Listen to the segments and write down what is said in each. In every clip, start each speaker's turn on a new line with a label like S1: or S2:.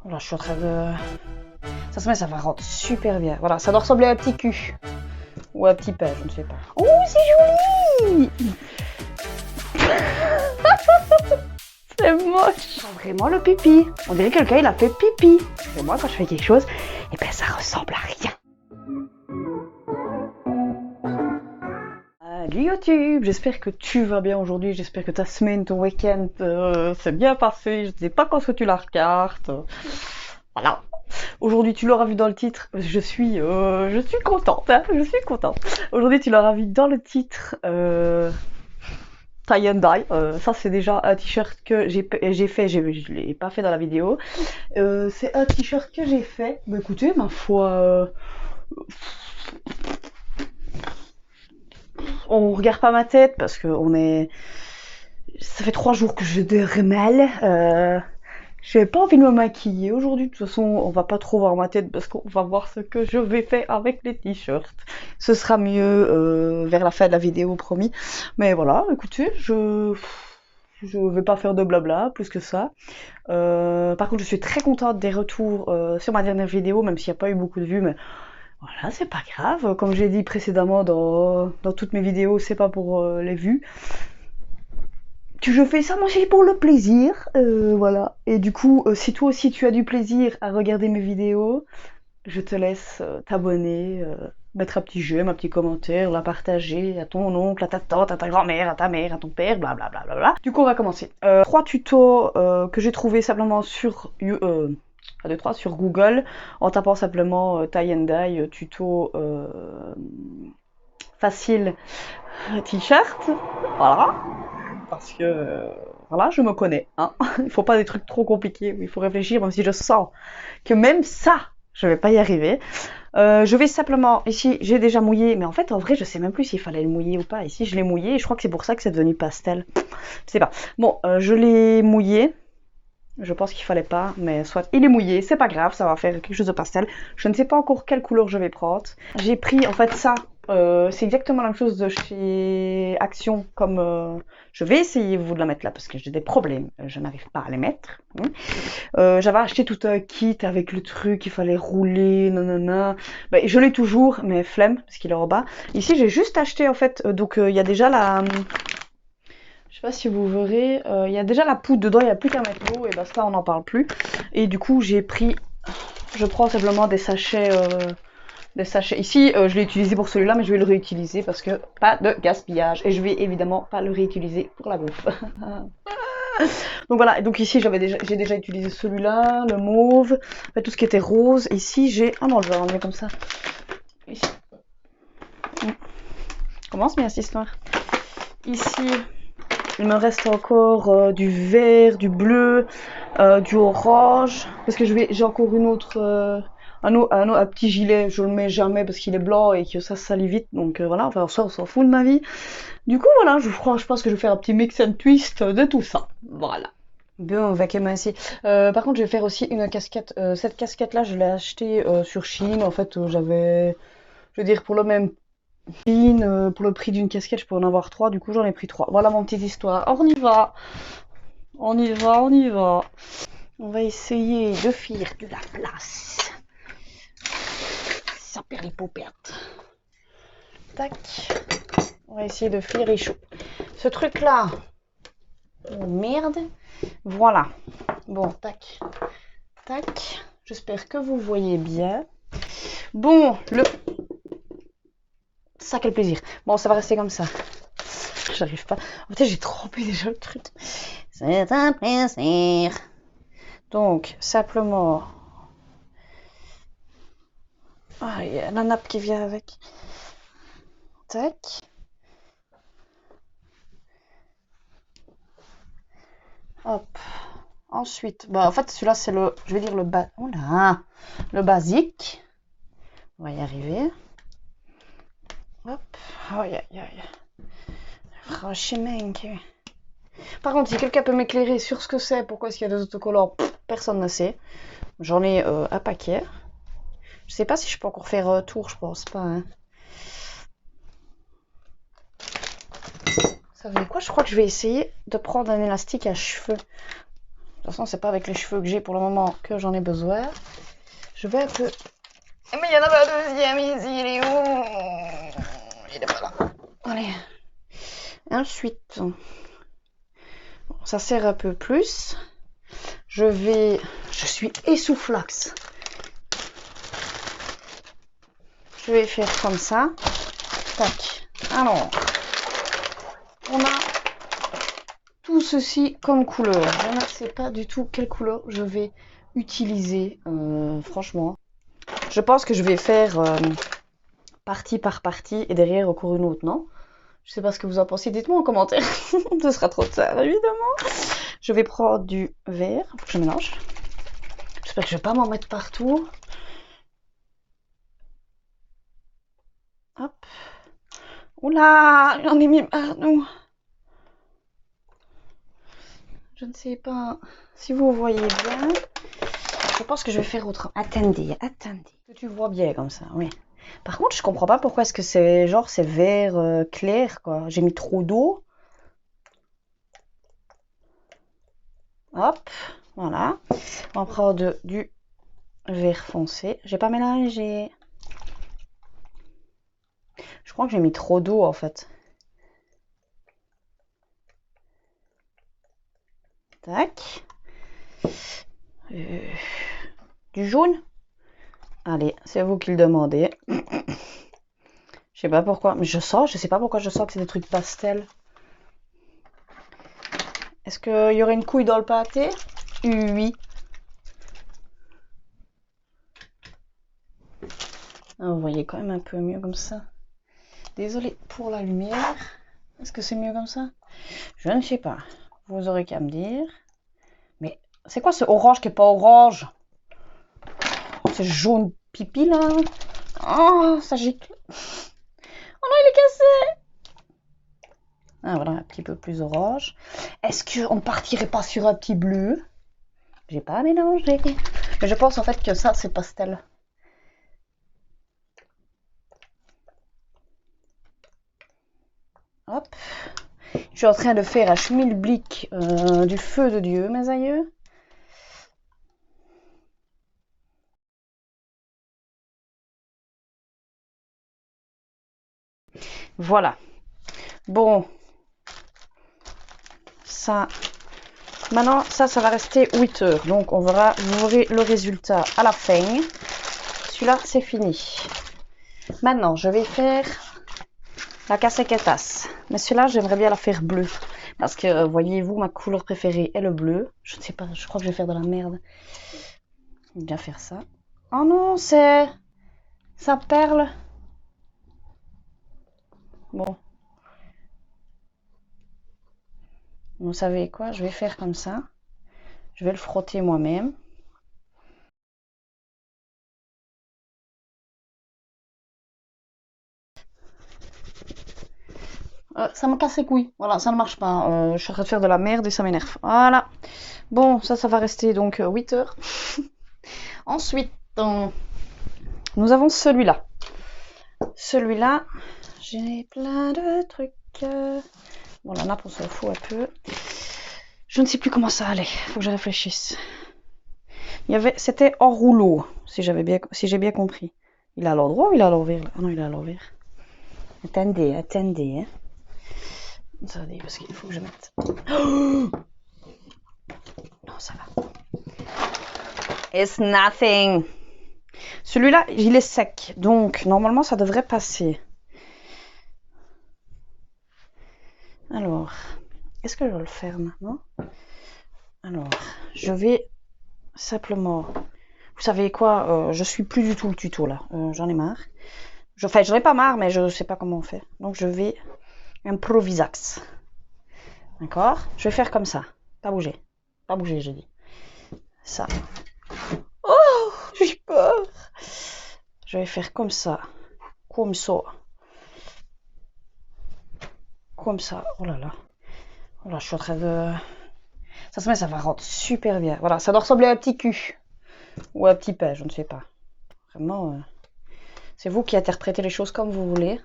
S1: Voilà, je suis en train de... Ça va rendre super bien. Voilà, ça doit ressembler à un petit cul. Ou à un petit pain, je ne sais pas. Oh, c'est joli. C'est moche. Vraiment le pipi. On dirait que quelqu'un il a fait pipi. Et moi, quand je fais quelque chose, eh ben ça ressemble à rien. Salut YouTube, j'espère que tu vas bien aujourd'hui, j'espère que ta semaine, ton week-end s'est bien passé, je ne sais pas quand est-ce que tu la regardes. Voilà. Aujourd'hui, tu l'auras vu dans le titre, je suis contente, hein, je suis contente. Aujourd'hui, tu l'auras vu dans le titre, Tie and Die. Ça, c'est déjà un t-shirt que j'ai fait, je l'ai pas fait dans la vidéo. C'est un t-shirt que j'ai fait. Bah écoutez, ma foi, on regarde pas ma tête parce que ça fait 3 jours que je dors mal. J'avais pas envie de me maquiller aujourd'hui. De toute façon, on va pas trop voir ma tête parce qu'on va voir ce que je vais faire avec les t-shirts. Ce sera mieux vers la fin de la vidéo, promis. Mais voilà, écoutez, je vais pas faire de blabla plus que ça. Par contre, je suis très contente des retours sur ma dernière vidéo, même s'il n'y a pas eu beaucoup de vues, mais voilà, c'est pas grave. Comme j'ai dit précédemment dans toutes mes vidéos, c'est pas pour les vues. Je fais ça, moi, c'est pour le plaisir, voilà. Et du coup, si toi aussi tu as du plaisir à regarder mes vidéos, je te laisse t'abonner, mettre un petit j'aime, un petit commentaire, la partager à ton oncle, à ta tante, à ta grand-mère, à ta mère, à ton père, blablabla. Bla bla bla. Du coup, on va commencer. 3 tutos que j'ai trouvé simplement sur 1, 2, 3 sur Google en tapant simplement tie and dye tuto facile t-shirt, voilà. Parce que voilà, je me connais, hein. Il faut pas des trucs trop compliqués, il faut réfléchir, même si je sens que même ça, je vais pas y arriver. Je vais simplement, ici j'ai déjà mouillé, mais en fait en vrai je sais même plus s'il fallait le mouiller ou pas. Ici je l'ai mouillé et je crois que c'est pour ça que c'est devenu pastel. Je sais pas. Bon, je l'ai mouillé. Je pense qu'il fallait pas, mais soit il est mouillé, c'est pas grave, ça va faire quelque chose de pastel. Je ne sais pas encore quelle couleur je vais prendre. J'ai pris en fait ça, c'est exactement la même chose de chez Action, comme je vais essayer vous de la mettre là parce que j'ai des problèmes, je n'arrive pas à les mettre. J'avais acheté tout un kit avec le truc, il fallait rouler, nanana. Ben, je l'ai toujours, mais flemme parce qu'il est en bas. Ici j'ai juste acheté en fait, donc il y a déjà la... Je sais pas si vous verrez, il y a déjà la poudre dedans, il n'y a plus qu'à mettre l'eau et basta, on n'en parle plus. Et du coup, je prends simplement des sachets. Ici, je l'ai utilisé pour celui-là, mais je vais le réutiliser parce que pas de gaspillage. Et je vais évidemment pas le réutiliser pour la bouffe. Donc voilà, et donc ici j'ai déjà utilisé celui-là, le mauve, en fait, tout ce qui était rose. Ici j'ai... Ah non, je vais l'enlever comme ça. Ici. Commence bien cette histoire. Ici... Il me reste encore du vert, du bleu, du orange. Parce que j'ai encore une autre, un petit gilet. Je le mets jamais parce qu'il est blanc et que ça salit vite. Donc voilà, enfin ça on s'en fout de ma vie. Du coup voilà, je pense que je vais faire un petit mix and twist de tout ça. Voilà. Bien, on va quand même ici. Par contre, je vais faire aussi une casquette. Cette casquette-là, je l'ai achetée sur Shein. En fait, je veux dire, pour le même pour le prix d'une casquette, je peux en avoir 3, du coup j'en ai pris 3. Voilà mon petite histoire. On y va. On y va, on y va. On va essayer de faire de la place. Ça perd les paupières. Tac. On va essayer de faire les choux. Ce truc là. Oh merde. Voilà. Bon, tac. Tac. J'espère que vous voyez bien. Bon, ça quel plaisir. Bon, ça va rester comme ça. J'arrive pas. En fait, j'ai trempé déjà le truc. C'est un plaisir. Donc, simplement... Ah, il y a la nappe qui vient avec. Tac. Hop. Ensuite, bah en fait, celui-là, c'est le... Je vais dire le le basique. On va y arriver. Hop. Aïe, aïe, aïe. Franchement, par contre, si quelqu'un peut m'éclairer sur ce que c'est, pourquoi est-ce qu'il y a des autocollants, personne ne sait. J'en ai un paquet. Je sais pas si je peux encore faire tour, je pense pas. Hein. Vous savez quoi? Je crois que je vais essayer de prendre un élastique à cheveux. toute façon, c'est pas avec les cheveux que j'ai pour le moment que j'en ai besoin. Je vais un peu... Mais il y en a pas un deuxième ici, il est où? Il est pas là. Allez. Ensuite, ça sert un peu plus. Je suis essoufflax. Je vais faire comme ça. Tac. Alors, on a tout ceci comme couleur. Je ne sais pas du tout quelle couleur je vais utiliser, franchement. Je pense que je vais faire partie par partie et derrière encore une autre, non? Je sais pas ce que vous en pensez, dites-moi en commentaire. Ce sera trop tard, évidemment. Je vais prendre du vert, faut que je mélange. J'espère que je vais pas m'en mettre partout. Hop. Oula, j'en ai mis partout. Je ne sais pas si vous voyez bien. Je pense que je vais faire autre. Attendez. Que tu vois bien comme ça, oui. Par contre, je comprends pas pourquoi est-ce que c'est genre c'est vert clair, quoi. J'ai mis trop d'eau. Hop, voilà. On prend du vert foncé. J'ai pas mélangé. Je crois que j'ai mis trop d'eau en fait. Tac. Du jaune. Allez, c'est vous qui le demandez. Je sais pas pourquoi, mais je sais pas pourquoi je sens que c'est des trucs pastel. Est-ce qu'il y aurait une couille dans le pâté? Oui. Ah, vous voyez quand même un peu mieux comme ça. Désolée pour la lumière. Est-ce que c'est mieux comme ça? Je ne sais pas. Vous aurez qu'à me dire. Mais c'est quoi ce orange qui est pas orange? C'est jaune pipi là. Oh, ça gicle. Oh non, il est cassé. Ah voilà, un petit peu plus orange. Est-ce qu'on partirait pas sur un petit bleu? J'ai pas mélangé. Mais je pense en fait que ça, c'est pastel. Hop. Je suis en train de faire un schmilblick du feu de Dieu, mes aïeux. Voilà. Bon. Ça. Maintenant, ça va rester 8 heures. Donc, vous verrez le résultat à la fin. Celui-là, c'est fini. Maintenant, je vais faire la casequetas. Mais celui-là, j'aimerais bien la faire bleue. Parce que, voyez-vous, ma couleur préférée est le bleu. Je ne sais pas, je crois que je vais faire de la merde. Je vais bien faire ça. Oh non, c'est... ça perle. Bon. Vous savez quoi? Je vais faire comme ça. Je vais le frotter moi-même. Ça me casse les couilles. Voilà, ça ne marche pas. Je suis en train de faire de la merde et ça m'énerve. Voilà. Bon, ça va rester donc 8 heures. Ensuite, nous avons celui-là. Celui-là, j'ai plein de trucs. Bon, la nappe, on s'en fout un peu. Je ne sais plus comment ça allait. Faut que je réfléchisse. C'était en rouleau, si j'ai bien compris. Il est à l'endroit ou il est à l'envers? Ah non, il est à l'envers. Attendez, hein. Attendez, parce qu'il faut que je mette. Oh non, ça va. It's nothing. Celui-là, il est sec, donc normalement ça devrait passer. Alors, est-ce que je le ferme maintenant? Alors, je vais simplement... Vous savez quoi? Je suis plus du tout le tuto là. J'en ai marre. Enfin, j'en ai pas marre, mais je ne sais pas comment on fait. Donc, je vais improvisax. D'accord? Je vais faire comme ça. Pas bouger. Pas bouger, j'ai dit. Ça. Oh, j'ai peur. Je vais faire comme ça. Comme ça. Comme ça. Oh là là. Oh là, je suis en train de... Ça va rendre super bien. Voilà, ça doit ressembler à un petit cul. Ou à un petit pain, je ne sais pas. Vraiment, c'est vous qui interprétez les choses comme vous voulez.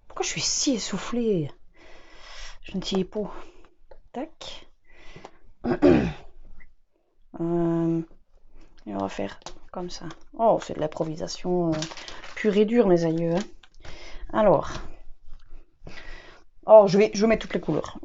S1: Pourquoi je suis si essoufflée? Je ne sais pas. Tac. Et on va faire comme ça. Oh, c'est de l'improvisation pure et dure, mes aïeux. Hein. Alors. Oh, je vais mettre toutes les couleurs.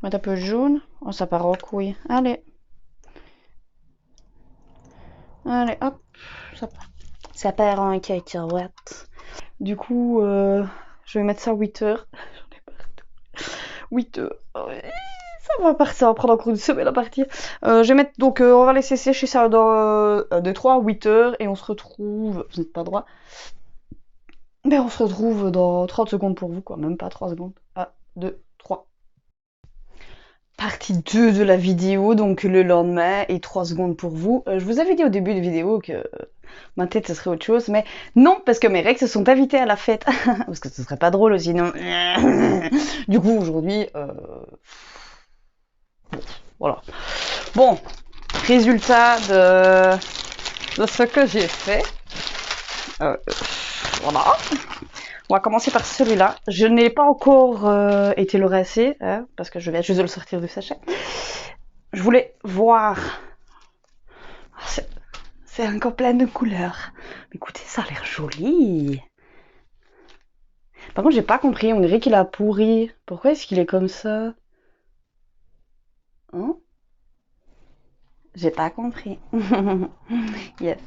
S1: Mettre un peu de jaune. Oh, ça part en couille. Allez. Allez, hop. Ça part en cacahuète. Du coup, je vais mettre ça 8 heures. J'en ai partout. 8 heures. Ouais, ça va partir, ça va prendre encore une semaine à partir. Je vais mettre, donc, on va laisser sécher ça dans de 3 à 8 heures et on se retrouve. Vous n'êtes pas droit. Mais on se retrouve dans 30 secondes pour vous, quoi. Même pas 3 secondes. 1, 2, 3. Partie 2 de la vidéo, donc le lendemain, et 3 secondes pour vous. Je vous avais dit au début de vidéo que ma tête, ce serait autre chose, mais non, parce que mes règles se sont invitées à la fête. Parce que ce serait pas drôle sinon. Du coup, aujourd'hui, voilà. Bon, résultat de ce que j'ai fait. Voilà. On va commencer par celui-là. Je n'ai pas encore été le rincer, hein, parce que je viens juste de le sortir du sachet. Je voulais voir. C'est encore plein de couleurs. Mais écoutez, ça a l'air joli. Par contre, j'ai pas compris. On dirait qu'il a pourri. Pourquoi est-ce qu'il est comme ça? Hein? J'ai pas compris. Yes.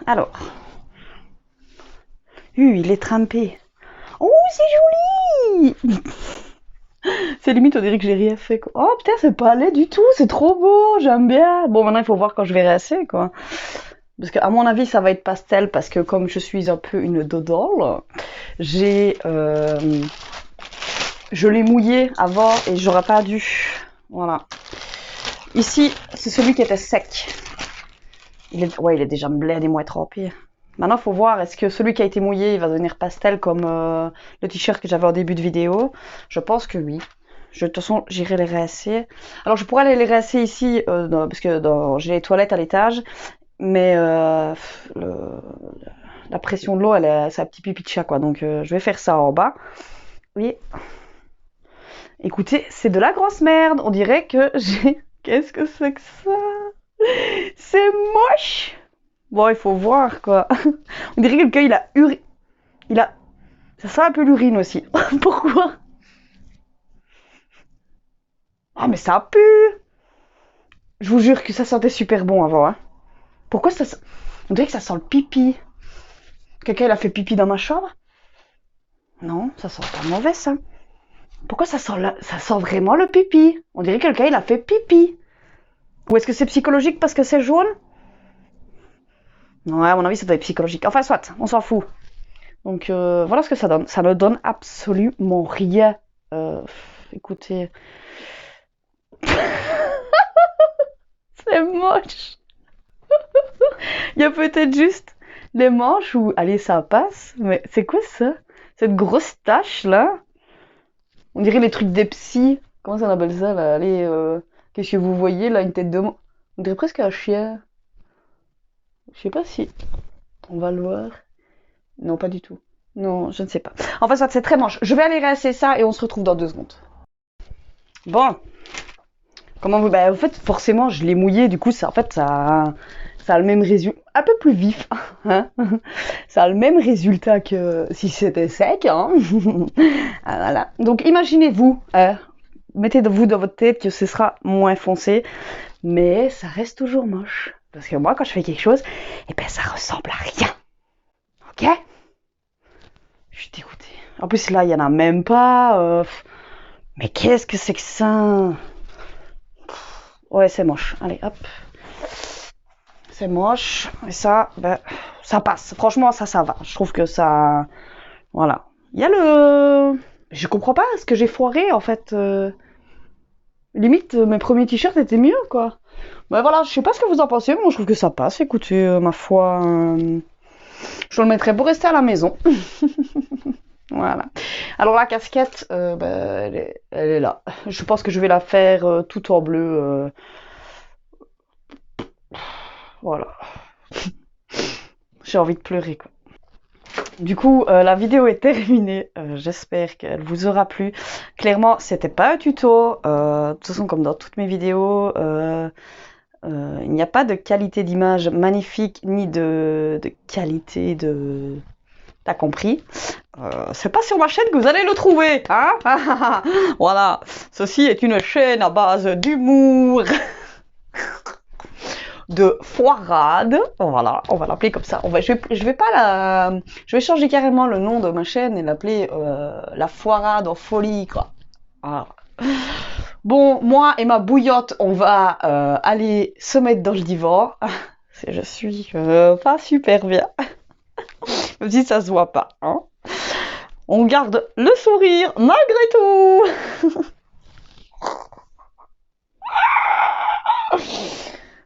S1: Alors. Il est trempé. Oh, c'est joli! C'est limite, on dirait que j'ai rien fait, quoi. Oh, putain, c'est pas laid du tout, c'est trop beau, j'aime bien. Bon, maintenant, il faut voir quand je vais rincer, quoi. Parce qu'à mon avis, ça va être pastel, parce que comme je suis un peu une dodole, je l'ai mouillé avant et j'aurais pas dû. Voilà. Ici, c'est celui qui était sec. Il est déjà blindé, moins trempé. Maintenant, il faut voir, est-ce que celui qui a été mouillé, il va devenir pastel comme le t-shirt que j'avais au début de vidéo? Je pense que oui. De toute façon, j'irai les rincer. Alors, je pourrais aller les rincer ici, parce que j'ai les toilettes à l'étage, mais la pression de l'eau, c'est un petit pipi de chat, quoi. Donc, je vais faire ça en bas. Oui. Écoutez, c'est de la grosse merde. On dirait que j'ai... Qu'est-ce que c'est que ça? C'est moche. Bon, il faut voir, quoi. On dirait que quelqu'un, il a... Ça sent un peu l'urine aussi. Pourquoi? Ah, mais ça pue. Je vous jure que ça sentait super bon avant, hein. Pourquoi ça sent... On dirait que ça sent le pipi. Quelqu'un, il a fait pipi dans ma chambre? Non, ça sent pas mauvais, ça. Pourquoi ça sent vraiment le pipi? On dirait que quelqu'un, il a fait pipi. Ou est-ce que c'est psychologique parce que c'est jaune? Ouais, à mon avis, ça doit être psychologique. Enfin, soit, on s'en fout. Donc, voilà ce que ça donne. Ça ne donne absolument rien. Écoutez... C'est moche. Il y a peut-être juste les manches où, allez, ça passe. Mais c'est quoi ça? Cette grosse tache là? On dirait les trucs des psys. Comment ça on appelle ça là? Allez, qu'est-ce que vous voyez là? Une tête de... On dirait presque un chien. Je sais pas si on va le voir. Non, pas du tout. Non, je ne sais pas. Enfin, ça c'est très moche. Je vais aller rincer ça et on se retrouve dans 2 secondes. Bon. Comment vous... Bah, en fait, forcément, je l'ai mouillé. Du coup, ça, en fait, ça a le même résultat, un peu plus vif, hein. Ça a le même résultat que si c'était sec, hein. Voilà. Donc imaginez-vous, mettez-vous dans votre tête que ce sera moins foncé, mais ça reste toujours moche. Parce que moi, quand je fais quelque chose, eh ben ça ressemble à rien. Ok? Je suis dégoûtée. En plus là, il y en a même pas. Mais qu'est-ce que c'est que ça? Ouais, c'est moche. Allez, hop. C'est moche. Et ça, ben, ça passe. Franchement, ça va. Je trouve que ça... Voilà. Il y a le... Je comprends pas ce que j'ai foiré, en fait. Limite, mes premiers t-shirts étaient mieux, quoi. Mais voilà, je sais pas ce que vous en pensez, moi je trouve que ça passe. Écoutez, ma foi, je le mettrai pour rester à la maison. Voilà. Alors la casquette, elle est là. Je pense que je vais la faire tout en bleu. Voilà. J'ai envie de pleurer, quoi. Du coup, la vidéo est terminée. J'espère qu'elle vous aura plu. Clairement, c'était pas un tuto. De toute façon, comme dans toutes mes vidéos, il n'y a pas de qualité d'image magnifique ni de qualité de... T'as compris? C'est pas sur ma chaîne que vous allez le trouver, hein? Voilà. Ceci est une chaîne à base d'humour, de foirade. Voilà, on va l'appeler comme ça. Je vais pas la, je vais changer carrément le nom de ma chaîne et l'appeler la foirade en folie, quoi. Voilà. Bon, moi et ma bouillotte, on va aller se mettre dans le divan. Je suis pas super bien. Même si ça se voit pas, hein. On garde le sourire malgré tout.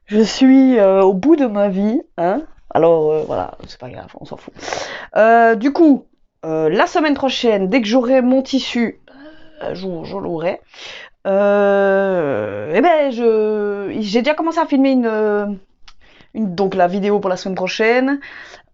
S1: Je suis au bout de ma vie, hein. Alors voilà, c'est pas grave, on s'en fout. Du coup, la semaine prochaine, dès que j'aurai mon tissu, je l'aurai. Eh ben, j'ai déjà commencé à filmer donc la vidéo pour la semaine prochaine.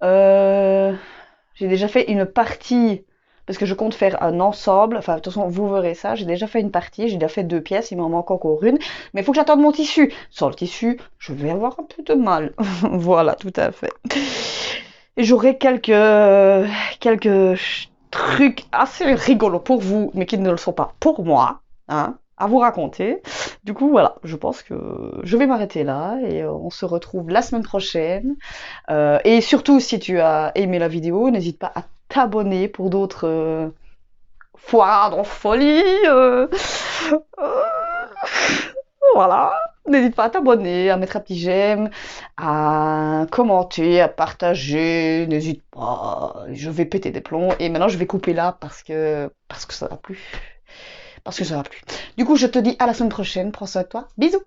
S1: J'ai déjà fait une partie parce que je compte faire un ensemble. Enfin, de toute façon, vous verrez ça. J'ai déjà fait une partie, j'ai déjà fait 2 pièces, il m'en manque encore une. Mais il faut que j'attende mon tissu. Sans le tissu, je vais avoir un peu de mal. Voilà, tout à fait. Et j'aurai quelques trucs assez rigolos pour vous, mais qui ne le sont pas pour moi, hein, à vous raconter. Du coup, voilà, je pense que je vais m'arrêter là et on se retrouve la semaine prochaine. Et surtout, si tu as aimé la vidéo, n'hésite pas à t'abonner pour d'autres foires en folie. Euh, voilà. N'hésite pas à t'abonner, à mettre un petit j'aime, à commenter, à partager. N'hésite pas. Je vais péter des plombs. Et maintenant, je vais couper là parce que ça va plus. Parce que ça va plus. Du coup, je te dis à la semaine prochaine. Prends soin de toi. Bisous.